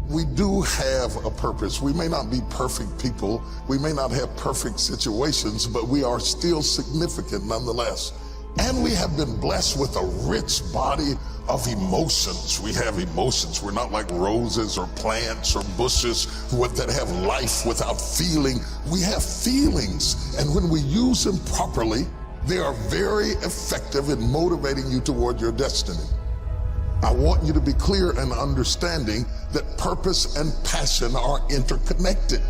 We do have a purpose. We may not be perfect people. We may not have perfect situations, but we are still significant nonetheless. And we have been blessed with a rich body of emotions. We have emotions. We're not like roses or plants or bushes that have life without feeling. We have feelings, and when we use them properly, they are very effective in motivating you toward your destiny. I want you to be clear and understanding that purpose and passion are interconnected.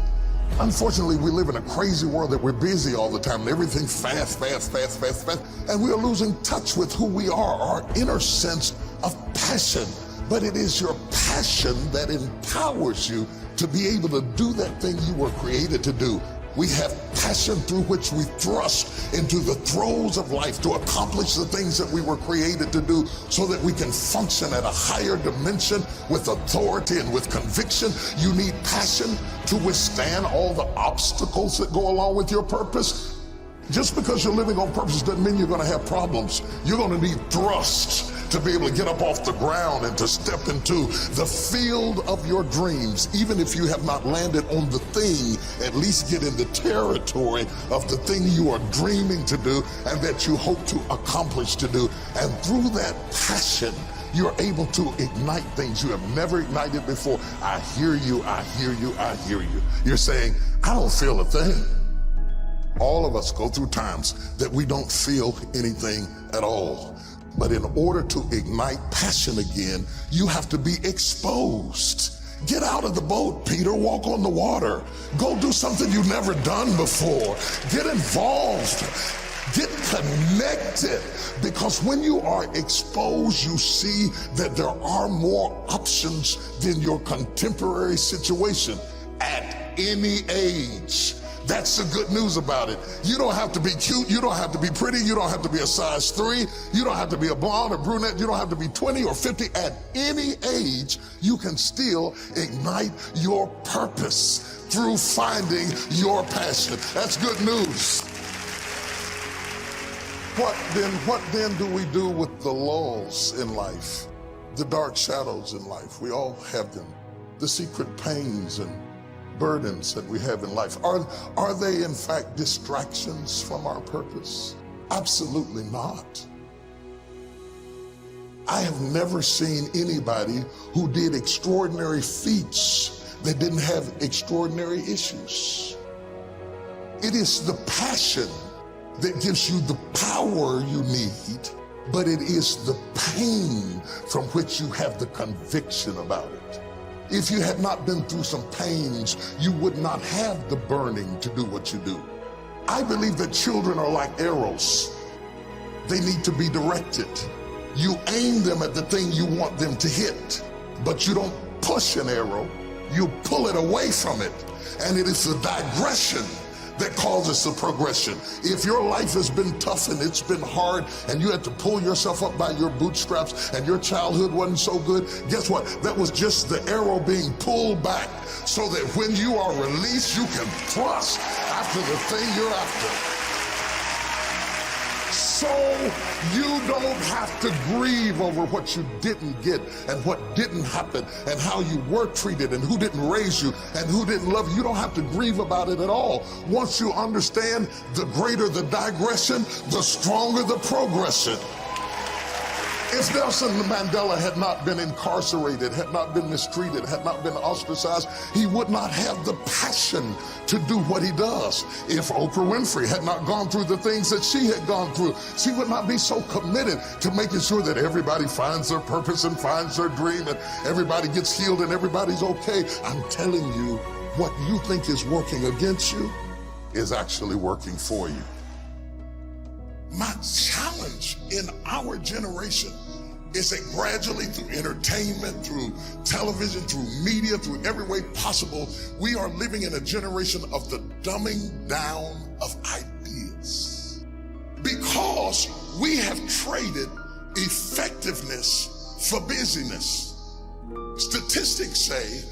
Unfortunately, we live in a crazy world that we're busy all the time and everything's fast, and we are losing touch with who we are, our inner sense of passion. But it is your passion that empowers you to be able to do that thing you were created to do. We have passion through which we thrust into the throes of life to accomplish the things that we were created to do so that we can function at a higher dimension with authority and with conviction. You need passion to withstand all the obstacles that go along with your purpose. Just because you're living on purpose doesn't mean you're going to have problems. You're going to need thrust to be able to get up off the ground and to step into the field of your dreams. Even if you have not landed on the thing, at least get in the territory of the thing you are dreaming to do and that you hope to accomplish to do. And through that passion, you're able to ignite things you have never ignited before. I hear you, I hear you, I hear you. You're saying, I don't feel a thing. All of us go through times that we don't feel anything at all. But in order to ignite passion again, you have to be exposed. Get out of the boat, Peter. Walk on the water. Go do something you've never done before. Get involved. Get connected. Because when you are exposed, you see that there are more options than your contemporary situation at any age. That's the good news about it. You don't have to be cute. You don't have to be pretty. You don't have to be a size 3. You don't have to be a blonde or brunette. You don't have to be 20 or 50. At any age, you can still ignite your purpose through finding your passion. That's good news. What then do we do with the lulls in life? The dark shadows in life. We all have them. The secret pains and burdens that we have in life. Are they in fact distractions from our purpose? Absolutely not. I have never seen anybody who did extraordinary feats that didn't have extraordinary issues. It is the passion that gives you the power you need, but it is the pain from which you have the conviction about it. If you had not been through some pains, you would not have the burning to do what you do. I believe that children are like arrows. They need to be directed. You aim them at the thing you want them to hit, but you don't push an arrow, you pull it away from it. And it is the digression that causes the progression. If your life has been tough and it's been hard and you had to pull yourself up by your bootstraps and your childhood wasn't so good, guess what? That was just the arrow being pulled back so that when you are released, you can thrust after the thing you're after. So you don't have to grieve over what you didn't get and what didn't happen and how you were treated and who didn't raise you and who didn't love you. You don't have to grieve about it at all. Once you understand, the greater the digression, the stronger the progression. If Nelson Mandela had not been incarcerated, had not been mistreated, had not been ostracized, he would not have the passion to do what he does. If Oprah Winfrey had not gone through the things that she had gone through, she would not be so committed to making sure that everybody finds their purpose and finds their dream and everybody gets healed and everybody's okay. I'm telling you, what you think is working against you is actually working for you. My challenge in our generation is that gradually through entertainment, through television, through media, through every way possible, we are living in a generation of the dumbing down of ideas. Because we have traded effectiveness for busyness. Statistics say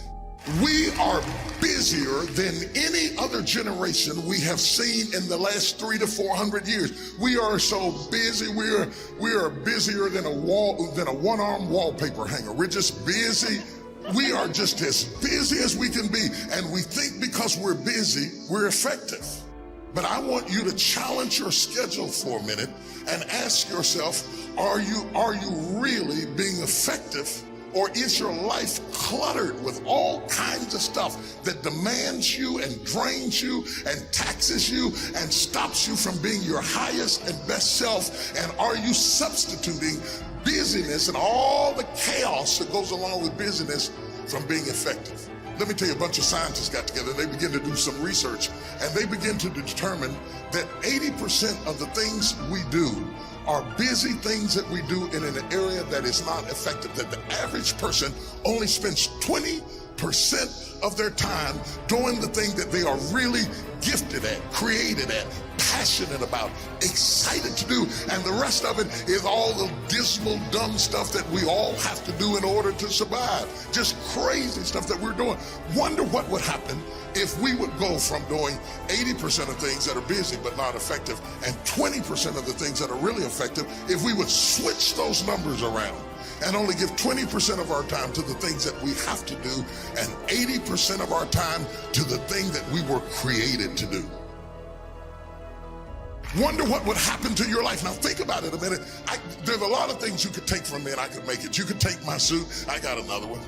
we are busier than any other generation we have seen in the last 300 to 400 years. We are so busy. We are busier than a one-arm wallpaper hanger. We're just busy We are just as busy as we can be, and we think because we're busy, we're effective. But I want you to challenge your schedule for a minute and ask yourself, are you really being effective? Or is your life cluttered with all kinds of stuff that demands you and drains you and taxes you and stops you from being your highest and best self? And are you substituting busyness and all the chaos that goes along with busyness from being effective? Let me tell you, a bunch of scientists got together, they began to do some research, and they begin to determine that 80% of the things we do are busy things that we do in an area that is not effective, that the average person only spends 20% of their time doing the thing that they are really gifted at, created at, passionate about, excited to do, and the rest of it is all the dismal, dumb stuff that we all have to do in order to survive. Just crazy stuff that we're doing. Wonder what would happen if we would go from doing 80% of things that are busy but not effective and 20% of the things that are really effective, if we would switch those numbers around and only give 20% of our time to the things that we have to do and 80% of our time to the thing that we were created to do. Wonder what would happen to your life. Now think about it a minute. There's a lot of things you could take from me and I could make it. You could take my suit, I got another one.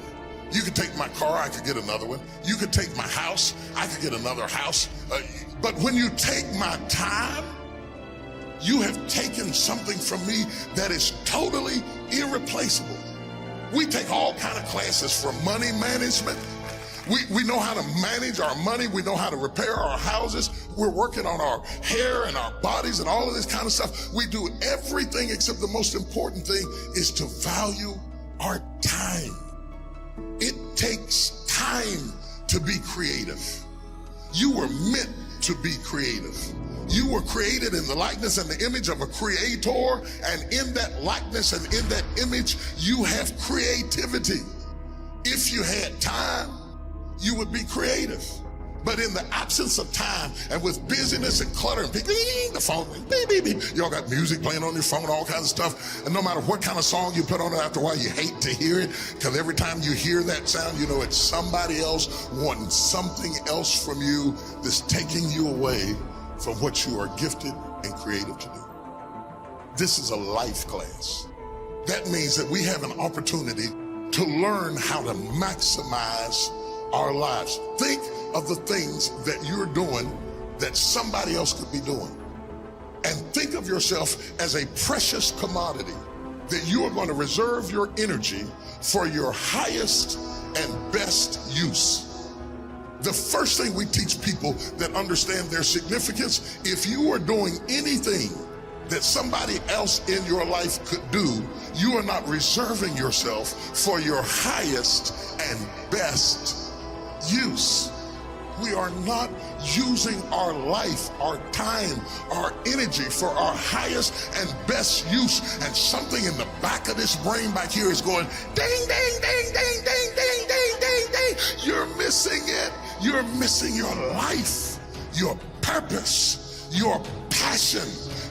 You could take my car, I could get another one. You could take my house, I could get another house. But when you take my time, you have taken something from me that is totally irreplaceable. We take all kind of classes for money management. We know how to manage our money. We know how to repair our houses. We're working on our hair and our bodies and all of this kind of stuff. We do everything except the most important thing is to value our time. It takes time to be creative. You were meant to be creative. You were created in the likeness and the image of a creator, and in that likeness and in that image, you have creativity. If you had time, you would be creative. But in the absence of time and with busyness and clutter and the phone, beep, beep, beep. Y'all got music playing on your phone, all kinds of stuff. And no matter what kind of song you put on it, after a while you hate to hear it, because every time you hear that sound, you know it's somebody else wanting something else from you that's taking you away from what you are gifted and creative to do. This is a life class. That means that we have an opportunity to learn how to maximize our lives. Think of the things that you're doing that somebody else could be doing. And think of yourself as a precious commodity that you are going to reserve your energy for your highest and best use. The first thing we teach people that understand their significance, if you are doing anything that somebody else in your life could do, you are not reserving yourself for your highest and best use. We are not using our life, our time, our energy for our highest and best use. And something in the back of this brain back here is going ding, ding, ding, ding, ding, ding, ding, ding, ding. You're missing it. You're missing your life, your purpose, your passion,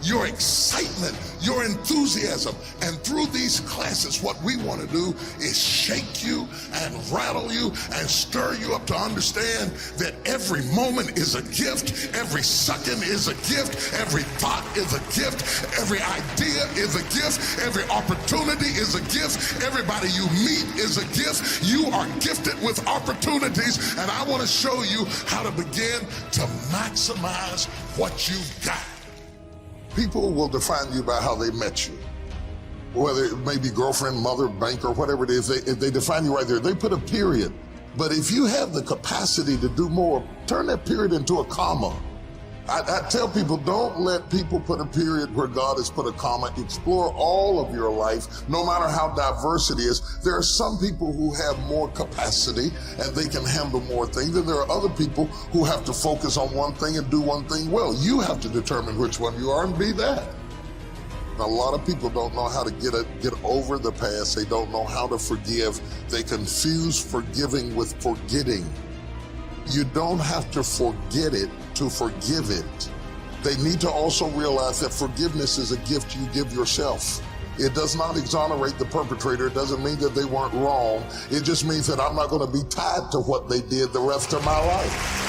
your excitement, your enthusiasm. And through these classes, what we want to do is shake you and rattle you and stir you up to understand that every moment is a gift, every second is a gift, every thought is a gift, every idea is a gift, every opportunity is a gift, everybody you meet is a gift. You are gifted with opportunities, and I want to show you how to begin to maximize what you've got. People will define you by how they met you. Whether it may be girlfriend, mother, banker, whatever it is, they define you right there. They put a period. But if you have the capacity to do more, turn that period into a comma. I tell people, don't let people put a period where God has put a comma. Explore all of your life, no matter how diverse it is. There are some people who have more capacity and they can handle more things, and there are other people who have to focus on one thing and do one thing well. You have to determine which one you are and be that. A lot of people don't know how to get over the past. They don't know how to forgive. They confuse forgiving with forgetting. You don't have to forget it to forgive it. They need to also realize that forgiveness is a gift you give yourself. It does not exonerate the perpetrator. It doesn't mean that they weren't wrong. It just means that I'm not going to be tied to what they did the rest of my life.